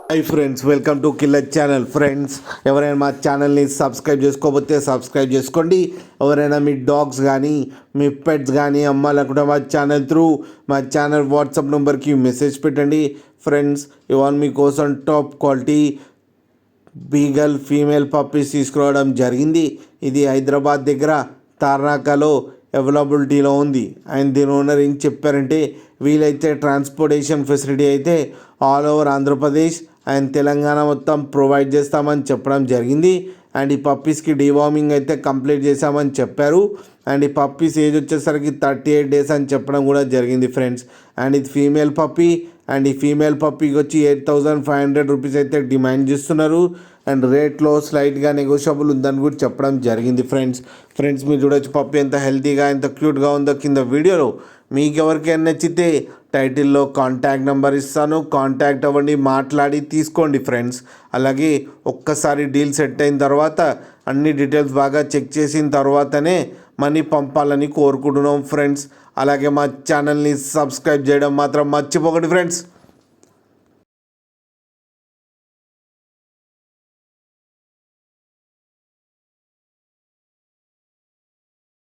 Hi friends, welcome to killer channel. Friends, ఎవరైనా మా ఛానల్ని సబ్స్క్రైబ్ చేసుకోకపోతే సబ్స్క్రైబ్ చేసుకోండి. ఎవరైనా మీ డాగ్స్ కానీ మీ పెట్స్ కానీ అమ్మాలనుకుంటే మా ఛానల్ వాట్సాప్ నెంబర్కి మెసేజ్ పెట్టండి. ఫ్రెండ్స్, ఇవాళ మీకోసం top quality beagle female puppies తీసుకురావడం జరిగింది. ఇది హైదరాబాద్ దగ్గర తార్నాకలో అవైలబిలిటీలో ఉంది. అండ్ దీని ఓనర్ ఏం చెప్పారంటే, వీలైతే ట్రాన్స్పోర్టేషన్ ఫెసిలిటీ అయితే all over Andhra Pradesh and Telangana మొత్తం ప్రొవైడ్ చేస్తామని చెప్పడం జరిగింది. అండ్ ఈ పప్పీస్కి డీవార్మింగ్ అయితే కంప్లీట్ చేశామని చెప్పారు. అండ్ ఈ పప్పీస్ ఏజ్ వచ్చేసరికి 38 days అని చెప్పడం కూడా జరిగింది ఫ్రెండ్స్. అండ్ ఇది ఫీమేల్ పప్పీ. అండ్ ఈ ఫీమేల్ పప్పీకి వచ్చి 8,500 రూపీస్ అయితే డిమాండ్ చేస్తున్నారు. అండ్ రేట్లో స్లైట్గా నెగోషియబుల్ ఉందని కూడా చెప్పడం జరిగింది ఫ్రెండ్స్ మీరు చూడొచ్చు పప్పీ ఎంత హెల్తీగా ఎంత క్యూట్గా ఉందో కింద వీడియోలో. మీకు ఎవరికైనా నచ్చితే టైటిల్లో కాంటాక్ట్ నెంబర్ ఇస్తాను, కాంటాక్ట్ అవ్వండి, మాట్లాడి తీసుకోండి ఫ్రెండ్స్. అలాగే ఒక్కసారి డీల్ సెట్ అయిన తర్వాత అన్ని డీటెయిల్స్ బాగా చెక్ చేసిన తర్వాతనే మనీ పంపాలని కోరుకుంటున్నాం ఫ్రెండ్స్. అలాగే మా ఛానల్ని సబ్స్క్రైబ్ చేయడం మాత్రం మర్చిపోకండి ఫ్రెండ్స్.